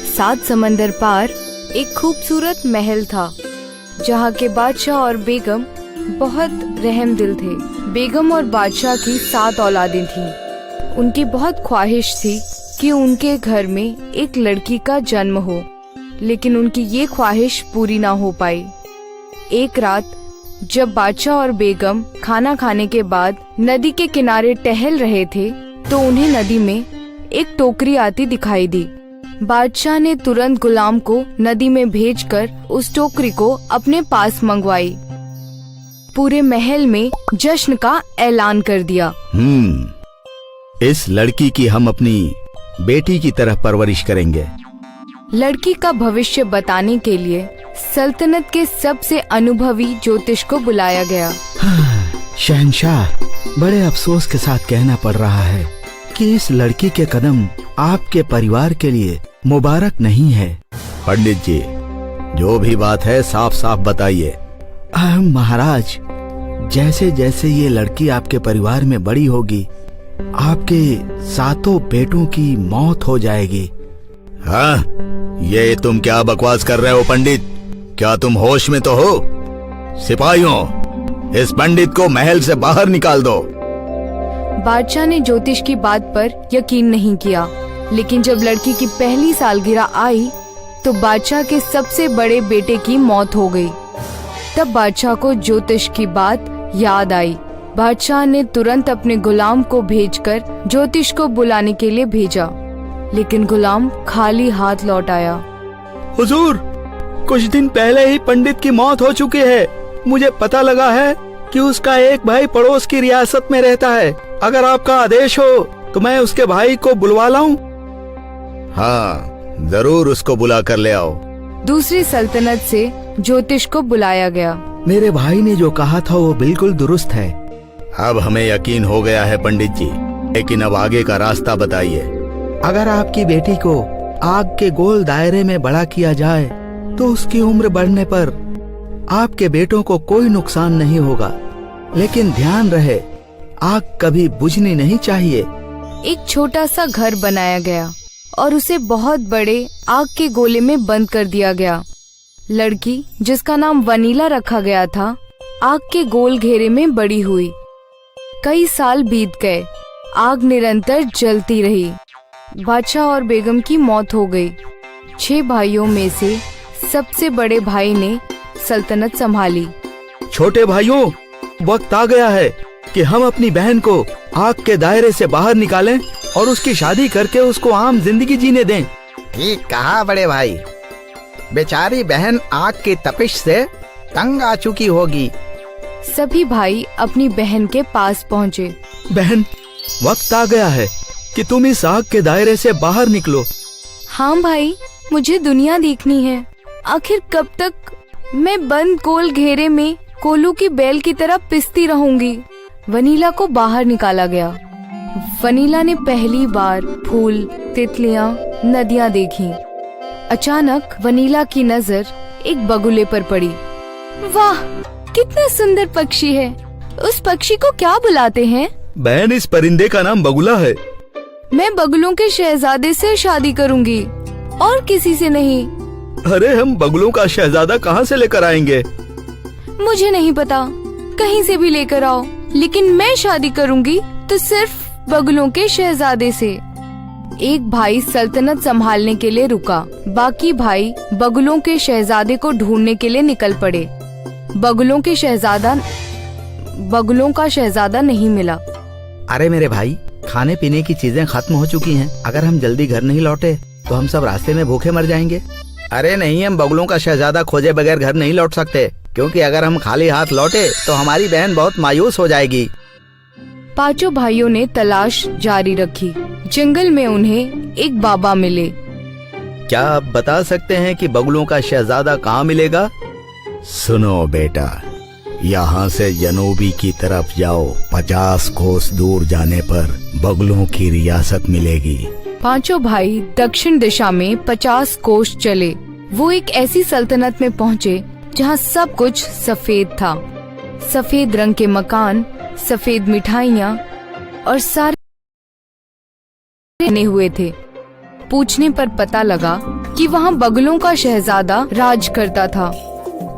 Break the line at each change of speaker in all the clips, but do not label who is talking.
सात समंदर पार एक खूबसूरत महल था जहाँ के बादशाह और बेगम बहुत रहमदिल थे। बेगम और बादशाह की 7 औलादें थीं। उनकी बहुत ख्वाहिश थी कि उनके घर में एक लड़की का जन्म हो, लेकिन उनकी ये ख्वाहिश पूरी ना हो पाई। एक रात जब बादशाह और बेगम खाना खाने के बाद नदी के किनारे टहल रहे थे तो उन्हें नदी में एक टोकरी आती दिखाई दी। बादशाह ने तुरंत गुलाम को नदी में भेजकर उस टोकरी को अपने पास मंगवाई। पूरे महल में जश्न का ऐलान कर दिया।
इस लड़की की हम अपनी बेटी की तरह परवरिश करेंगे।
लड़की का भविष्य बताने के लिए सल्तनत के सबसे अनुभवी ज्योतिष को बुलाया गया।
शहंशाह, बड़े अफसोस के साथ कहना पड़ रहा है कि इस लड़की के कदम आपके परिवार के लिए मुबारक नहीं है। पंडित जी, जो भी बात है साफ साफ बताइए। महाराज, जैसे जैसे ये लड़की आपके परिवार में बड़ी होगी, आपके 7 बेटों की मौत हो जाएगी। हाँ, ये तुम क्या बकवास कर रहे हो पंडित? क्या तुम होश में तो हो? सिपाहियों, इस पंडित को महल से बाहर निकाल दो।
बादशाह ने ज्योतिष की बात पर यकीन नहीं किया, लेकिन जब लड़की की पहली सालगिरह आई तो बादशाह के सबसे बड़े बेटे की मौत हो गई। तब बादशाह को ज्योतिष की बात याद आई। बादशाह ने तुरंत अपने गुलाम को भेजकर ज्योतिष को बुलाने के लिए भेजा, लेकिन गुलाम खाली हाथ लौट आया।
हुजूर, कुछ दिन पहले ही पंडित की मौत हो चुकी है। मुझे पता लगा है कि उसका एक भाई पड़ोस की रियासत में रहता है। अगर आपका आदेश हो तो मैं उसके भाई को बुलवा लाऊं? हाँ, जरूर उसको बुला कर ले आओ।
दूसरी सल्तनत से ज्योतिष को बुलाया गया।
मेरे भाई ने जो कहा था वो बिल्कुल दुरुस्त है। अब हमें यकीन हो गया है पंडित जी, लेकिन अब आगे का रास्ता बताइए। अगर आपकी बेटी को आग के गोल दायरे में बड़ा किया जाए तो उसकी उम्र बढ़ने पर आपके बेटों को कोई नुकसान नहीं होगा, लेकिन ध्यान रहे, आग कभी बुझनी नहीं चाहिए।
एक छोटा सा घर बनाया गया और उसे बहुत बड़े आग के गोले में बंद कर दिया गया। लड़की, जिसका नाम वनीला रखा गया था, आग के गोल घेरे में बड़ी हुई। कई साल बीत गए, आग निरंतर जलती रही। बादशाह और बेगम की मौत हो गई। 6 भाइयों में से सबसे बड़े भाई ने सल्तनत संभाली।
छोटे भाइयों, वक्त आ गया है कि हम अपनी बहन को आग के दायरे से बाहर निकालें और उसकी शादी करके उसको आम जिंदगी जीने दें।
ठीक कहा बड़े भाई। बेचारी बहन आग की तपिश से तंग आ चुकी होगी।
सभी भाई अपनी बहन के पास पहुँचे।
बहन, वक्त आ गया है कि तुम इस आग के दायरे से बाहर निकलो।
हाँ भाई, मुझे दुनिया देखनी है। आखिर कब तक मैं बंद गोल घेरे में कोलू की बैल की तरह पिसती रहूंगी। वनीला को बाहर निकाला गया। वनीला ने पहली बार फूल, तितलियां, नदियां देखी। अचानक वनीला की नजर एक बगुले पर पड़ी। वाह, कितना सुंदर पक्षी है। उस पक्षी को क्या बुलाते हैं?
बहन, इस परिंदे का नाम बगुला है।
मैं बगुलों के शहजादे से शादी करूंगी और किसी से नहीं।
अरे, हम बगुलों का शहजादा कहाँ से लेकर आएंगे?
मुझे नहीं पता, कहीं से भी लेकर आओ, लेकिन मैं शादी करूंगी तो सिर्फ बगुलों के शहजादे से। एक भाई सल्तनत संभालने के लिए रुका। बाकी भाई बगुलों के शहजादे को ढूंढने के लिए निकल पड़े। बगुलों का शहजादा नहीं मिला।
अरे मेरे भाई, खाने पीने की चीजें खत्म हो चुकी हैं। अगर हम जल्दी घर नहीं लौटे तो हम सब रास्ते में भूखे मर जाएंगे। अरे नहीं, हम बगुलों का शहजादा खोजे बगैर घर नहीं लौट सकते, क्योंकि अगर हम खाली हाथ लौटे तो हमारी बहन बहुत मायूस हो जाएगी।
पांचों भाइयों ने तलाश जारी रखी। जंगल में उन्हें एक बाबा मिले।
क्या आप बता सकते हैं कि बगुलों का शहजादा कहाँ मिलेगा? सुनो बेटा, यहाँ से जनूबी की तरफ जाओ। 50 कोस दूर जाने पर बगुलों की रियासत मिलेगी।
पांचों भाई दक्षिण दिशा में 50 कोस चले। वो एक ऐसी सल्तनत में पहुँचे जहाँ सब कुछ सफेद था। सफेद रंग के मकान, सफेद मिठाइयाँ और सारे बने हुए थे। पूछने पर पता लगा कि वहाँ बगलों का शहजादा राज करता था।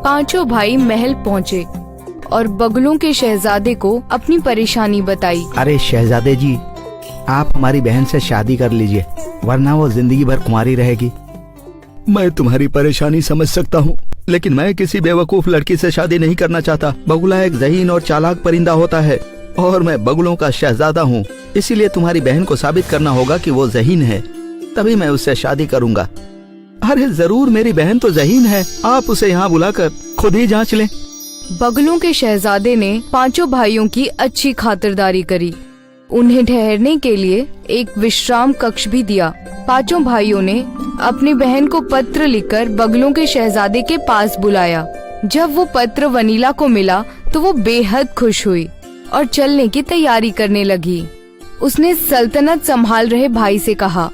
पांचों भाई महल पहुँचे और बगलों के शहजादे को अपनी परेशानी बताई।
अरे शहजादे जी, आप हमारी बहन से शादी कर लीजिए, वरना वो जिंदगी भर कुंवारी रहेगी।
मैं तुम्हारी परेशानी समझ सकता हूँ, लेकिन मैं किसी बेवकूफ लड़की से शादी नहीं करना चाहता। बगुला एक ज़हीन और चालाक परिंदा होता है और मैं बगुलों का शहजादा हूँ, इसीलिए तुम्हारी बहन को साबित करना होगा कि वो ज़हीन है, तभी मैं उससे शादी करूँगा। अरे जरूर, मेरी बहन तो ज़हीन है, आप उसे यहाँ बुलाकर खुद ही जांच लें।
बगलों के शहजादे ने पांचों भाइयों की अच्छी खातिरदारी करी। उन्हें ठहरने के लिए एक विश्राम कक्ष भी दिया। पांचों भाइयों ने अपनी बहन को पत्र लिखकर बगलों के शहजादे के पास बुलाया। जब वो पत्र वनीला को मिला तो वो बेहद खुश हुई और चलने की तैयारी करने लगी। उसने सल्तनत संभाल रहे भाई से कहा,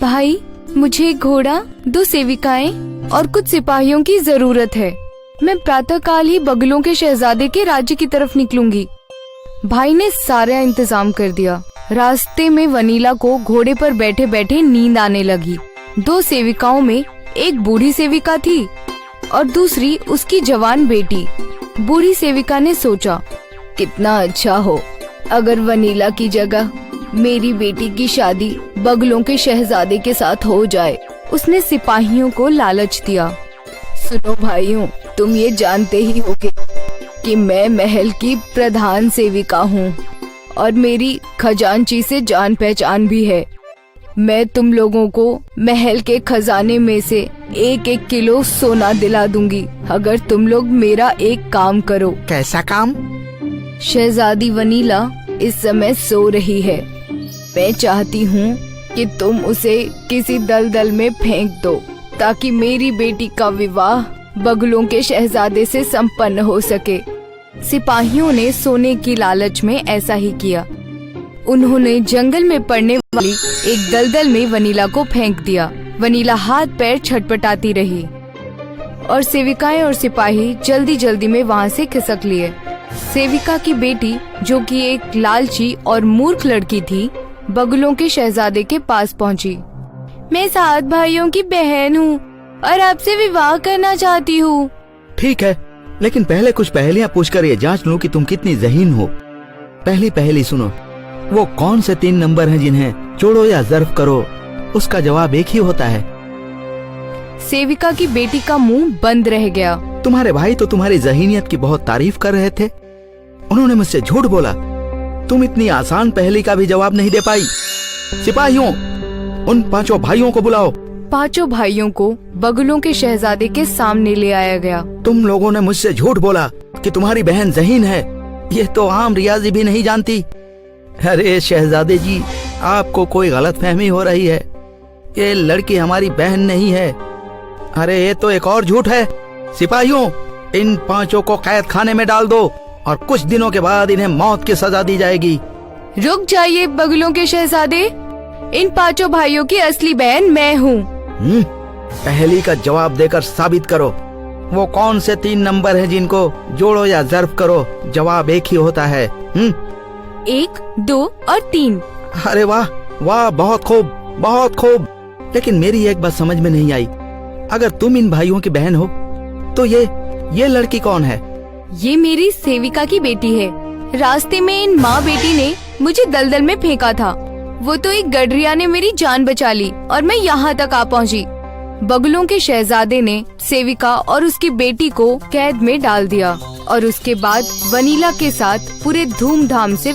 भाई, मुझे एक घोड़ा, 2 सेविकाएं और कुछ सिपाहियों की जरूरत है। मैं प्रातःकाल ही बगलों के शहजादे के राज्य की तरफ निकलूंगी। भाई ने सारा इंतजाम कर दिया। रास्ते में वनीला को घोड़े पर बैठे बैठे नींद आने लगी। 2 सेविकाओं में एक बूढ़ी सेविका थी और दूसरी उसकी जवान बेटी। बूढ़ी सेविका ने सोचा, कितना अच्छा हो अगर वनीला की जगह मेरी बेटी की शादी बगलों के शहजादे के साथ हो जाए। उसने सिपाहियों को लालच दिया, सुनो भाइयों, तुम ये जानते ही होगे कि मैं महल की प्रधान सेविका हूँ और मेरी खजांची से जान पहचान भी है। मैं तुम लोगों को महल के खजाने में से 1-1 किलो सोना दिला दूंगी अगर तुम लोग मेरा एक काम करो।
कैसा काम?
शहजादी वनीला इस समय सो रही है। मैं चाहती हूँ कि तुम उसे किसी दलदल में फेंक दो ताकि मेरी बेटी का विवाह बगलों के शहजादे से संपन्न हो सके। सिपाहियों ने सोने की लालच में ऐसा ही किया। उन्होंने जंगल में पड़ने वाली एक दलदल में वनीला को फेंक दिया। वनीला हाथ पैर छटपटाती रही और सेविकाएं और सिपाही जल्दी जल्दी में वहाँ से खिसक लिए। सेविका की बेटी, जो कि एक लालची और मूर्ख लड़की थी, बगलों के शहजादे के पास पहुँची। मैं 7 भाइयों की बहन हूँ और आपसे विवाह करना चाहती हूँ।
ठीक है, लेकिन पहले कुछ पहेलियां पूछकर ये जांच लूं कि तुम कितनी ज़हीन हो। पहली पहेली सुनो, वो कौन से 3 नंबर हैं जिन्हें जोड़ो या ज़र्फ करो, उसका जवाब एक ही होता है।
सेविका की बेटी का मुंह बंद रह गया।
तुम्हारे भाई तो तुम्हारी ज़हीनियत की बहुत तारीफ कर रहे थे, उन्होंने मुझसे झूठ बोला। तुम इतनी आसान पहेली का भी जवाब नहीं दे पाई। सिपाहियों, उन 5 भाइयों को बुलाओ।
5 भाइयों को बगलों के शहजादे के सामने ले आया गया।
तुम लोगों ने मुझसे झूठ बोला कि तुम्हारी बहन ज़हीन है, ये तो आम रियाजी भी नहीं जानती। अरे शहजादे जी, आपको कोई गलतफहमी हो रही है, ये लड़की हमारी बहन नहीं है। अरे ये तो एक और झूठ है। सिपाहियों, इन 5 को कैद खाने में डाल दो और कुछ दिनों के बाद इन्हें मौत की सजा दी जाएगी।
रुक जाइए बगलों के शहजादे, इन 5 भाइयों की असली बहन मैं हूँ।
पहेली का जवाब देकर साबित करो। वो कौन से 3 नंबर हैं जिनको जोड़ो या ज़र्फ करो, जवाब एक ही होता है।
1, 2 और 3।
अरे वाह वाह, बहुत खूब बहुत खूब। लेकिन मेरी एक बात समझ में नहीं आई, अगर तुम इन भाइयों की बहन हो तो ये लड़की कौन है?
ये मेरी सेविका की बेटी है। रास्ते में इन माँ बेटी ने मुझे दलदल में फेंका था। वो तो एक गडरिया ने मेरी जान बचा ली और मैं यहाँ तक आ पहुँची। बगलों के शहजादे ने सेविका और उसकी बेटी को कैद में डाल दिया और उसके बाद वनीला के साथ पूरे धूमधाम से